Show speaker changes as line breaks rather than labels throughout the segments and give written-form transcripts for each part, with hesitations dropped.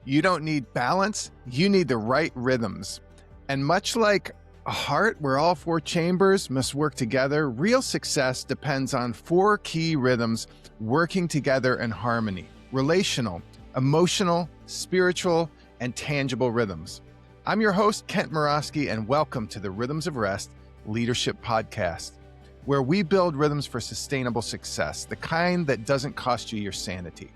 You don't need balance, you need the right rhythms. And much like a heart where all four chambers must work together, real success depends on four key rhythms working together in harmony: relational, emotional, spiritual, and tangible rhythms. I'm your host, Kent Murawski, and welcome to the Rhythms of Rest Leadership Podcast, where we build rhythms for sustainable success, the kind that doesn't cost you your sanity.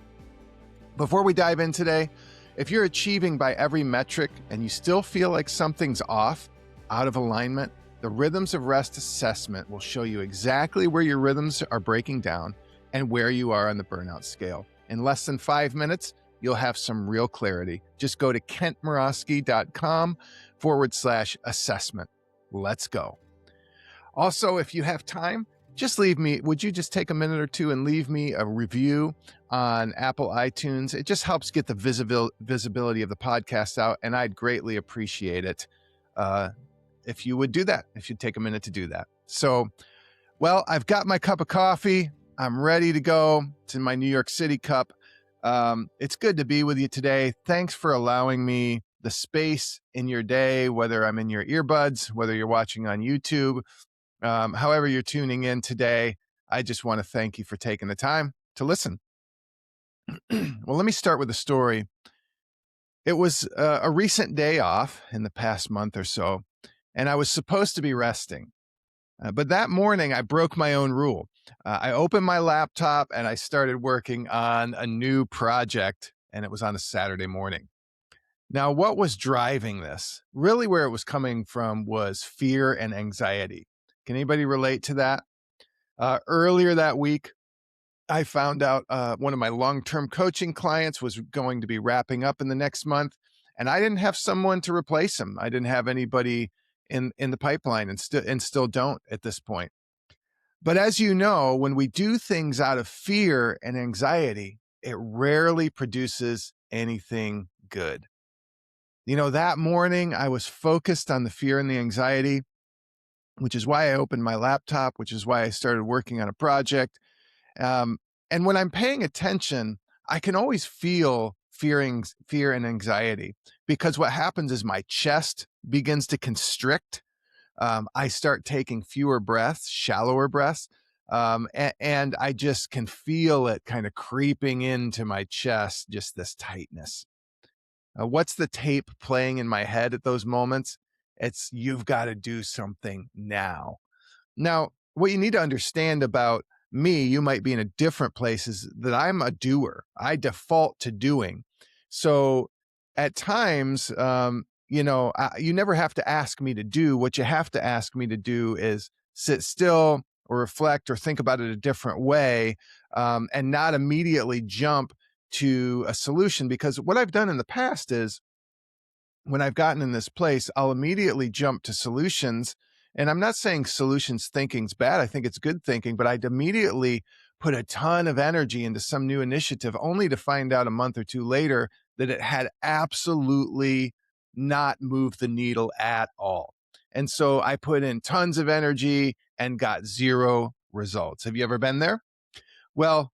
Before we dive in today, if you're achieving by every metric and you still feel like something's off, out of alignment, the Rhythms of Rest assessment will show you exactly where your rhythms are breaking down and where you are on the burnout scale. In less than 5 minutes, you'll have some real clarity. Just go to kentmurawski.com/assessment. Let's go. Also, if you have time, would you just take a minute or two and leave me a review on Apple iTunes? It just helps get the visibility of the podcast out, and I'd greatly appreciate it if you would do that, if you'd take a minute to do that. So, well, I've got my cup of coffee. I'm ready to go to my New York City cup. It's good to be with you today. Thanks for allowing me the space in your day, whether I'm in your earbuds, whether you're watching on YouTube, however you're tuning in today. I just want to thank you for taking the time to listen. Well, let me start with a story. It was a recent day off in the past month or so, and I was supposed to be resting. But that morning, I broke my own rule. I opened my laptop and I started working on a new project, and it was on a Saturday morning. Now, what was driving this? Really, where it was coming from was fear and anxiety. Can anybody relate to that? Earlier that week, I found out one of my long-term coaching clients was going to be wrapping up in the next month, and I didn't have someone to replace him. I didn't have anybody in the pipeline, and still don't at this point. But as you know, when we do things out of fear and anxiety, it rarely produces anything good. You know, that morning I was focused on the fear and the anxiety, which is why I opened my laptop, which is why I started working on a project. And when I'm paying attention, I can always feel fear and anxiety, because what happens is my chest begins to constrict. I start taking fewer breaths, shallower breaths, and I just can feel it kind of creeping into my chest, just this tightness. What's the tape playing in my head at those moments? It's, you've got to do something now. Now, what you need to understand about me, you might be in a different place, is that I'm a doer. I default to doing. So at times, you never have to ask me to do. What you have to ask me to do is sit still or reflect or think about it a different way, and not immediately jump to a solution. Because what I've done in the past is, when I've gotten in this place, I'll immediately jump to solutions. And I'm not saying solutions thinking's bad. I think it's good thinking, but I'd immediately put a ton of energy into some new initiative, only to find out a month or two later that it had absolutely not moved the needle at all. And so I put in tons of energy and got zero results. Have you ever been there? Well,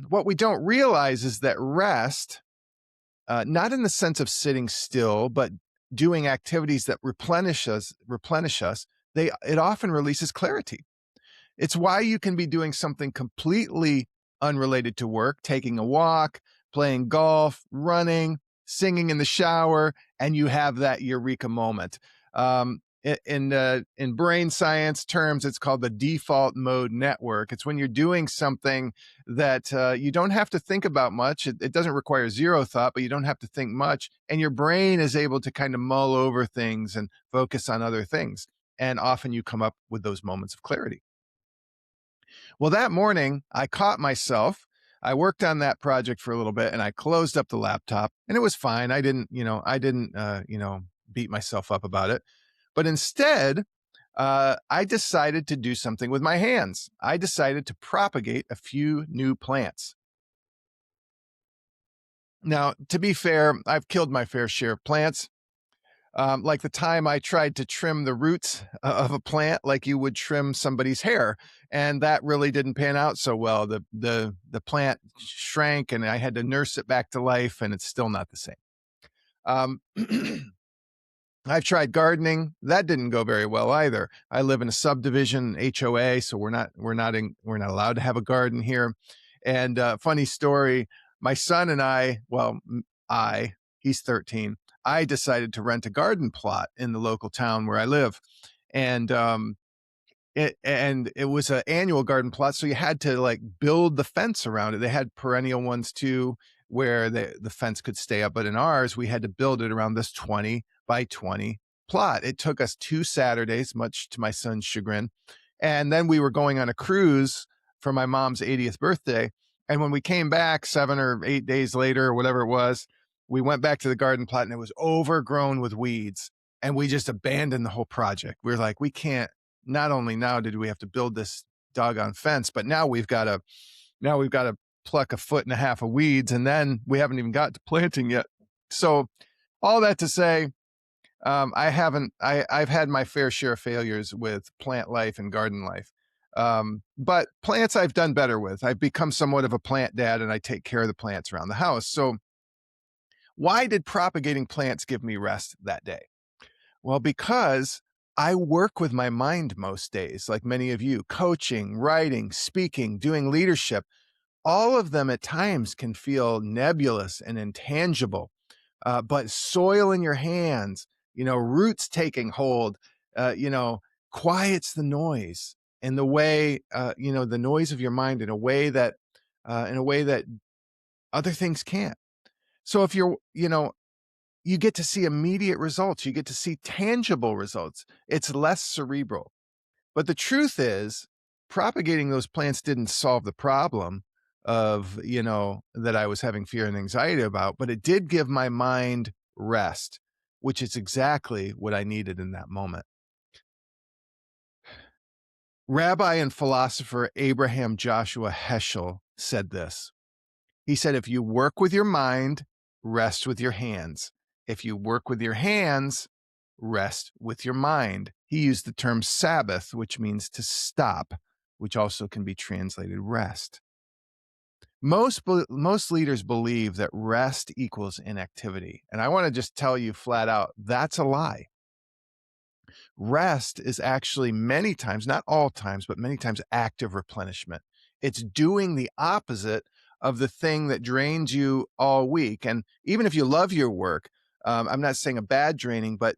what we don't realize is that rest, not in the sense of sitting still, but doing activities that replenish us, it often releases clarity. It's why you can be doing something completely unrelated to work, taking a walk, playing golf, running, singing in the shower, and you have that eureka moment. In brain science terms, it's called the default mode network. It's when you're doing something that you don't have to think about much. It doesn't require zero thought, but you don't have to think much. And your brain is able to kind of mull over things and focus on other things. And often you come up with those moments of clarity. Well, that morning I caught myself. I worked on that project for a little bit and I closed up the laptop, and it was fine. I didn't beat myself up about it. But instead, I decided to do something with my hands. I decided to propagate a few new plants. Now, to be fair, I've killed my fair share of plants. Like the time I tried to trim the roots of a plant like you would trim somebody's hair, and that really didn't pan out so well. The plant shrank and I had to nurse it back to life, and it's still not the same. Um, I've tried gardening. That didn't go very well either. I live in a subdivision HOA, so we're not allowed to have a garden here. And funny story, my son and I, well, he's 13. I decided to rent a garden plot in the local town where I live, and it was an annual garden plot, so you had to like build the fence around it. They had perennial ones too, where the fence could stay up, but in ours, we had to build it around this 20 by 20 plot. It took us 2 Saturdays, much to my son's chagrin, and then we were going on a cruise for my mom's 80th birthday. And when we came back 7 or 8 days later, or whatever it was, we went back to the garden plot and it was overgrown with weeds. And we just abandoned the whole project. We were like, we can't. Not only now did we have to build this doggone fence, but now we've got to pluck 1.5 feet of weeds, and then we haven't even got to planting yet. So all that to say, I've had my fair share of failures with plant life and garden life. But plants I've done better with. I've become somewhat of a plant dad, and I take care of the plants around the house. So why did propagating plants give me rest that day? Well, because I work with my mind most days, like many of you, coaching, writing, speaking, doing leadership. All of them at times can feel nebulous and intangible, but soil in your hands, roots taking hold, quiets the noise in the way, the noise of your mind in a way that other things can't. So if you get to see immediate results. You get to see tangible results. It's less cerebral. But the truth is, propagating those plants didn't solve the problem of, that I was having fear and anxiety about, but it did give my mind rest, which is exactly what I needed in that moment. Rabbi and philosopher Abraham Joshua Heschel said this. He said, if you work with your mind, rest with your hands. If you work with your hands, rest with your mind. He used the term Sabbath, which means to stop, which also can be translated rest. Most leaders believe that rest equals inactivity. And I want to just tell you flat out, that's a lie. Rest is actually many times, not all times, but many times active replenishment. It's doing the opposite of the thing that drains you all week. And even if you love your work, I'm not saying a bad draining, but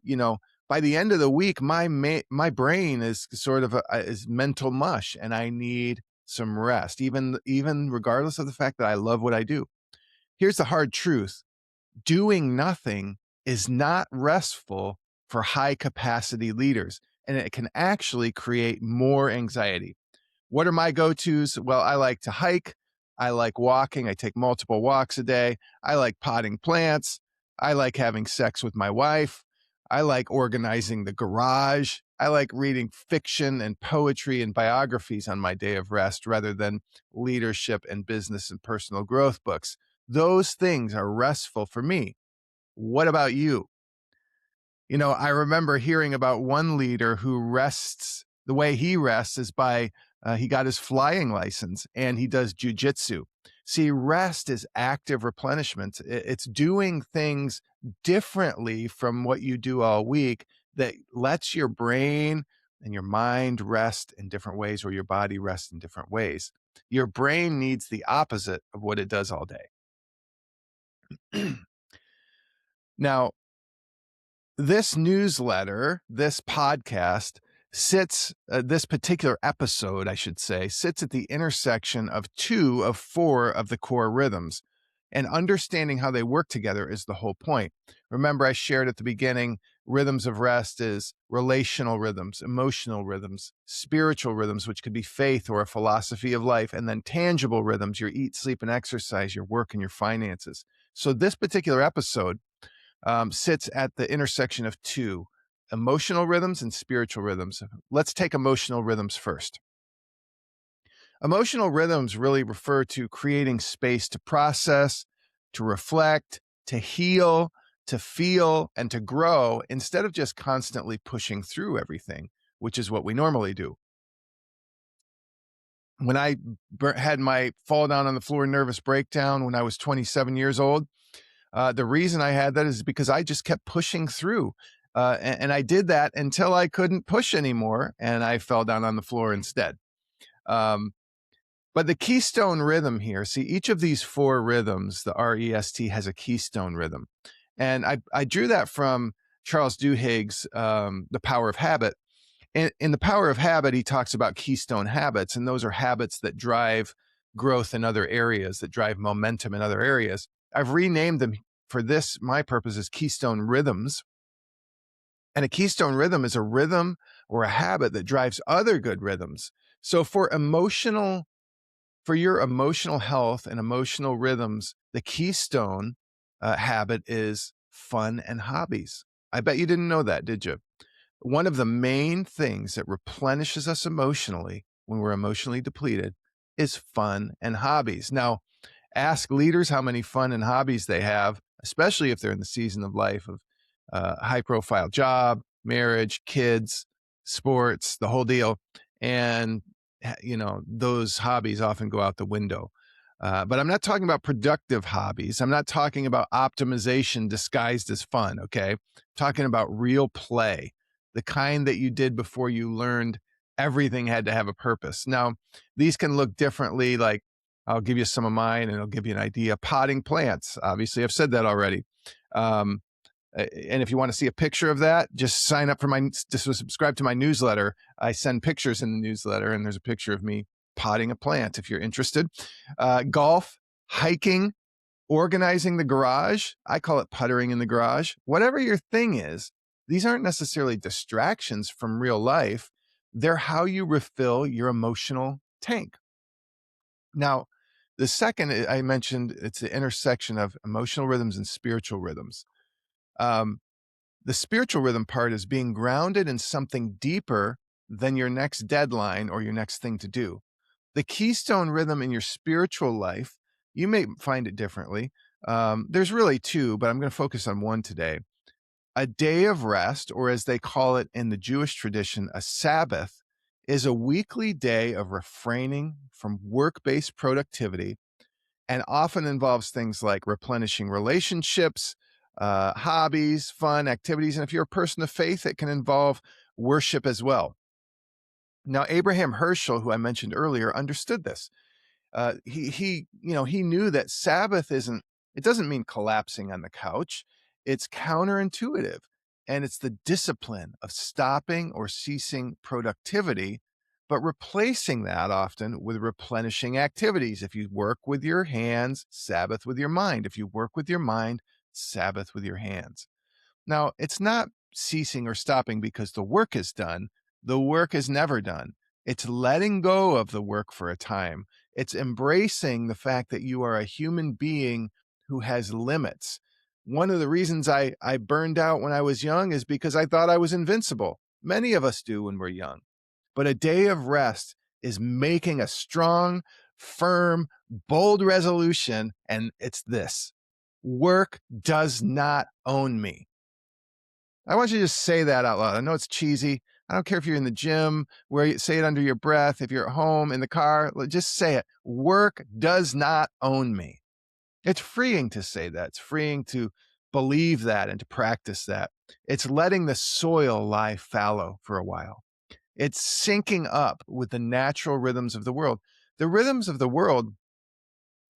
by the end of the week, my brain is sort of is mental mush, and I need some rest, even regardless of the fact that I love what I do. Here's the hard truth: doing nothing is not restful for high capacity leaders, and it can actually create more anxiety. What are my go-tos? Well, I like to hike. I like walking. I take multiple walks a day. I like potting plants. I like having sex with my wife. I like organizing the garage. I like reading fiction and poetry and biographies on my day of rest rather than leadership and business and personal growth books. Those things are restful for me. What about you? I remember hearing about one leader who rests. The way he rests is by he got his flying license and he does jujitsu. See, rest is active replenishment. It's doing things differently from what you do all week that lets your brain and your mind rest in different ways, or your body rest in different ways. Your brain needs the opposite of what it does all day. Now, this newsletter, this podcast this particular episode, I should say, sits at the intersection of 2 of 4 of the core rhythms. And understanding how they work together is the whole point. Remember, I shared at the beginning, rhythms of rest is relational rhythms, emotional rhythms, spiritual rhythms, which could be faith or a philosophy of life, and then tangible rhythms, your eat, sleep, and exercise, your work, and your finances. So this particular episode sits at the intersection of 2, emotional rhythms and spiritual rhythms. Let's take emotional rhythms first. Emotional rhythms really refer to creating space to process, to reflect, to heal, to feel, and to grow instead of just constantly pushing through everything, which is what we normally do. When I had my fall down on the floor nervous breakdown when I was 27 years old, The reason I had that is because I just kept pushing through. And I did that until I couldn't push anymore, and I fell down on the floor instead. Um, but the keystone rhythm here, see, each of these four rhythms, the REST, has a keystone rhythm. And I drew that from Charles Duhigg's The Power of Habit. In The Power of Habit, he talks about keystone habits, and those are habits that drive growth in other areas, that drive momentum in other areas. I've renamed them for this, my purpose, is keystone rhythms. And a keystone rhythm is a rhythm or a habit that drives other good rhythms. So for your emotional health and emotional rhythms, the keystone habit is fun and hobbies. I bet you didn't know that, did you? One of the main things that replenishes us emotionally when we're emotionally depleted is fun and hobbies. Now, ask leaders how many fun and hobbies they have, especially if they're in the season of life of high profile job, marriage, kids, sports, the whole deal. And, those hobbies often go out the window. But I'm not talking about productive hobbies. I'm not talking about optimization disguised as fun. Okay. I'm talking about real play, the kind that you did before you learned everything had to have a purpose. Now, these can look differently. Like, I'll give you some of mine and I'll give you an idea. Potting plants. Obviously, I've said that already. And if you want to see a picture of that, just sign up for just subscribe to my newsletter. I send pictures in the newsletter, and there's a picture of me potting a plant if you're interested. Golf, hiking, organizing the garage. I call it puttering in the garage. Whatever your thing is, these aren't necessarily distractions from real life. They're how you refill your emotional tank. Now, the second I mentioned, it's the intersection of emotional rhythms and spiritual rhythms. The spiritual rhythm part is being grounded in something deeper than your next deadline or your next thing to do. The keystone rhythm in your spiritual life, you may find it differently. There's really two, but I'm going to focus on one today. A day of rest, or as they call it in the Jewish tradition, a Sabbath, is a weekly day of refraining from work-based productivity and often involves things like replenishing relationships, hobbies, fun, activities. And if you're a person of faith, it can involve worship as well. Now, Abraham Herschel, who I mentioned earlier, understood this. He knew that Sabbath it doesn't mean collapsing on the couch. It's counterintuitive. And it's the discipline of stopping or ceasing productivity, but replacing that often with replenishing activities. If you work with your hands, Sabbath with your mind. If you work with your mind, Sabbath with your hands. Now, it's not ceasing or stopping because the work is done. The work is never done. It's letting go of the work for a time. It's embracing the fact that you are a human being who has limits. One of the reasons I burned out when I was young is because I thought I was invincible. Many of us do when we're young. But a day of rest is making a strong, firm, bold resolution, and it's this: work does not own me. I want you to just say that out loud. I know it's cheesy. I don't care if you're in the gym, where you say it under your breath, if you're at home, in the car, just say it. Work does not own me. It's freeing to say that. It's freeing to believe that and to practice that. It's letting the soil lie fallow for a while. It's syncing up with the natural rhythms of the world. The rhythms of the world,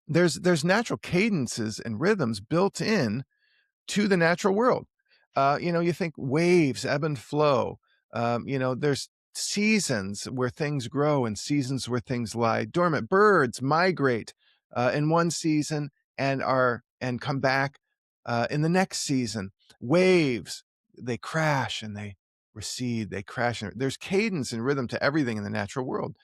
there's natural cadences and rhythms built in to the natural world. You think waves ebb and flow. There's seasons where things grow and seasons where things lie dormant. Birds migrate in one season and come back in the next season. Waves, they crash and they recede. They crash. There's cadence and rhythm to everything in the natural world.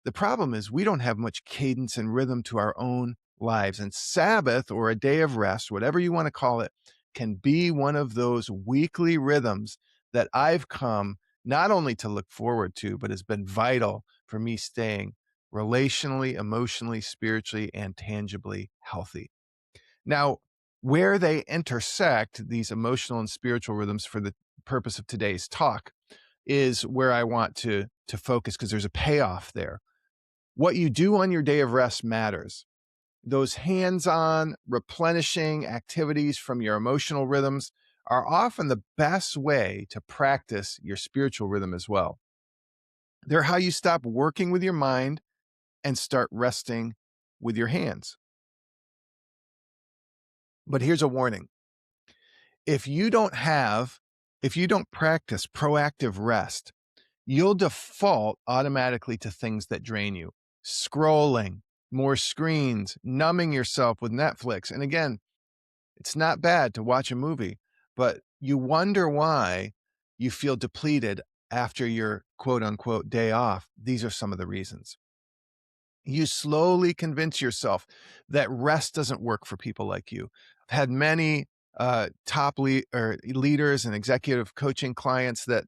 The problem is we don't have much cadence and rhythm to our own lives. And Sabbath, or a day of rest, whatever you want to call it, can be one of those weekly rhythms that I've come not only to look forward to, but has been vital for me staying relationally, emotionally, spiritually, and tangibly healthy. Now, where they intersect, these emotional and spiritual rhythms, for the purpose of today's talk, is where I want to focus, because there's a payoff there. What you do on your day of rest matters. Those hands-on replenishing activities from your emotional rhythms are often the best way to practice your spiritual rhythm as well. They're how you stop working with your mind and start resting with your hands. But here's a warning. If you don't practice proactive rest, you'll default automatically to things that drain you. Scrolling, more screens, numbing yourself with Netflix. And again, it's not bad to watch a movie, but you wonder why you feel depleted after your quote unquote day off. These are some of the reasons. You slowly convince yourself that rest doesn't work for people like you. I've had many leaders and executive coaching clients that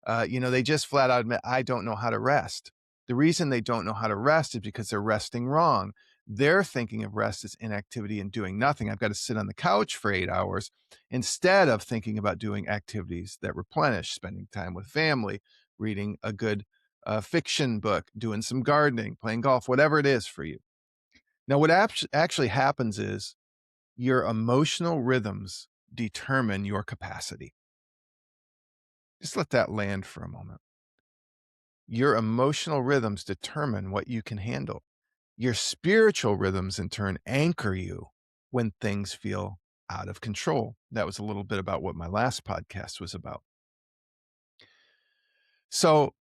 they just flat out admit, I don't know how to rest. The reason they don't know how to rest is because they're resting wrong. They're thinking of rest as inactivity and doing nothing. I've got to sit on the couch for 8 hours instead of thinking about doing activities that replenish, spending time with family, reading a good fiction book, doing some gardening, playing golf, whatever it is for you. Now, what actually happens is your emotional rhythms determine your capacity. Just let that land for a moment. Your emotional rhythms determine what you can handle. Your spiritual rhythms, in turn, anchor you when things feel out of control. That was a little bit about what my last podcast was about. So,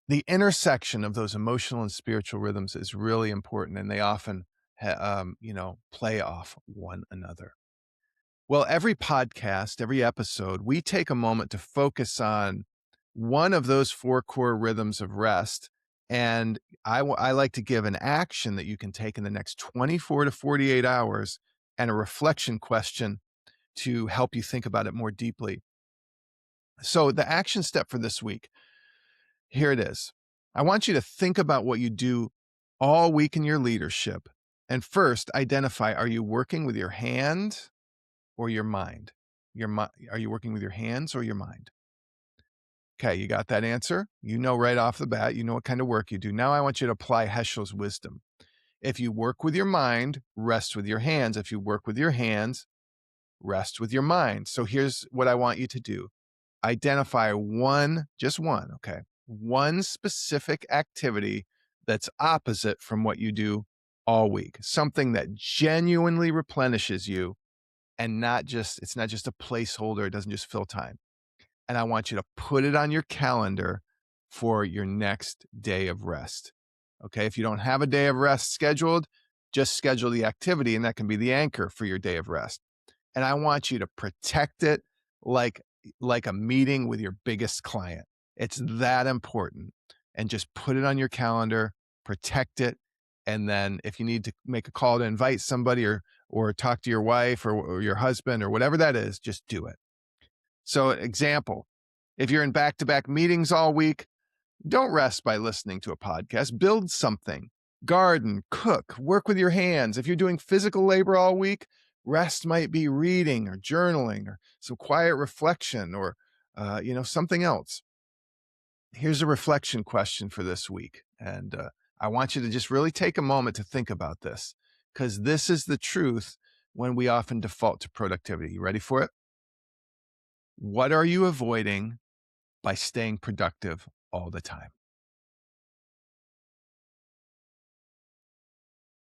the intersection of those emotional and spiritual rhythms is really important, and they often, play off one another. Well, every podcast, every episode, we take a moment to focus on one of those four core rhythms of rest. And I like to give an action that you can take in the next 24 to 48 hours and a reflection question to help you think about it more deeply. So, the action step for this week, here it is. I want you to think about what you do all week in your leadership. And first, identify, are you working with your hand or your mind? Are you working with your hands or your mind? Okay, you got that answer? You know right off the bat, you know what kind of work you do. Now I want you to apply Heschel's wisdom. If you work with your mind, rest with your hands. If you work with your hands, rest with your mind. So here's what I want you to do. Identify one, just one, okay? One specific activity that's opposite from what you do all week. Something that genuinely replenishes you and it's not just a placeholder. It doesn't just fill time. And I want you to put it on your calendar for your next day of rest. Okay. If you don't have a day of rest scheduled, just schedule the activity and that can be the anchor for your day of rest. And I want you to protect it like a meeting with your biggest client. It's that important. And just put it on your calendar, protect it. And then if you need to make a call to invite somebody or talk to your wife or your husband or whatever that is, just do it. So, example, if you're in back-to-back meetings all week, don't rest by listening to a podcast. Build something, garden, cook, work with your hands. If you're doing physical labor all week, rest might be reading or journaling or some quiet reflection or, something else. Here's a reflection question for this week. And I want you to just really take a moment to think about this because this is the truth when we often default to productivity. You ready for it? What are you avoiding by staying productive all the time?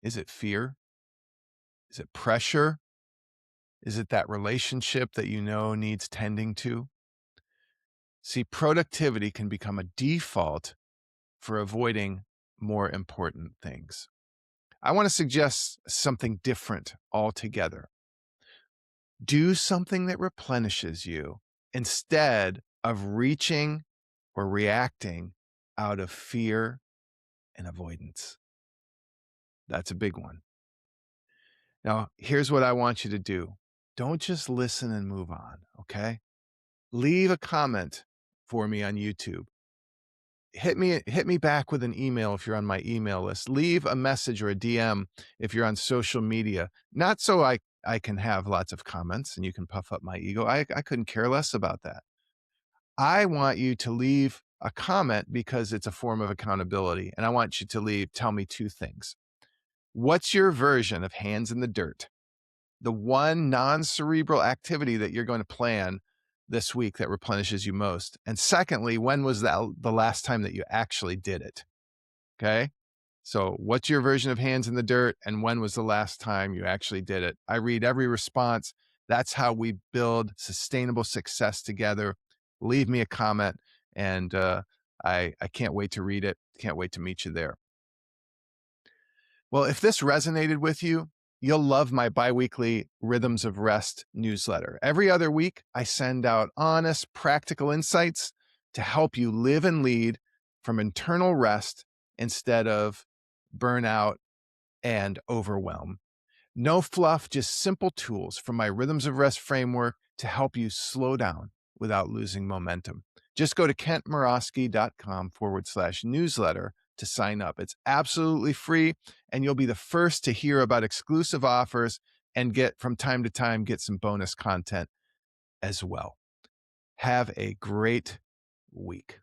Is it fear? Is it pressure? Is it that relationship that you know needs tending to? See, productivity can become a default for avoiding more important things. I want to suggest something different altogether. Do something that replenishes you instead of reaching or reacting out of fear and avoidance. That's a big one. Now, here's what I want you to do. Don't just listen and move on, okay? Leave a comment for me on YouTube. Hit me back with an email if you're on my email list. Leave a message or a DM if you're on social media. Not so I can have lots of comments and you can puff up my ego. I couldn't care less about that. I want you to leave a comment because it's a form of accountability. And I want you to tell me two things. What's your version of hands in the dirt? The one non-cerebral activity that you're going to plan this week that replenishes you most. And secondly, when was the last time that you actually did it? Okay. So what's your version of hands in the dirt? And when was the last time you actually did it? I read every response. That's how we build sustainable success together. Leave me a comment, and I can't wait to read it. Can't wait to meet you there. Well, if this resonated with you, you'll love my biweekly Rhythms of Rest newsletter. Every other week, I send out honest, practical insights to help you live and lead from internal rest instead of burnout and overwhelm. No fluff, just simple tools from my Rhythms of Rest framework to help you slow down without losing momentum. Just go to kentmorosky.com/newsletter to sign up. It's absolutely free, and you'll be the first to hear about exclusive offers and get, from time to time, get some bonus content as well. Have a great week.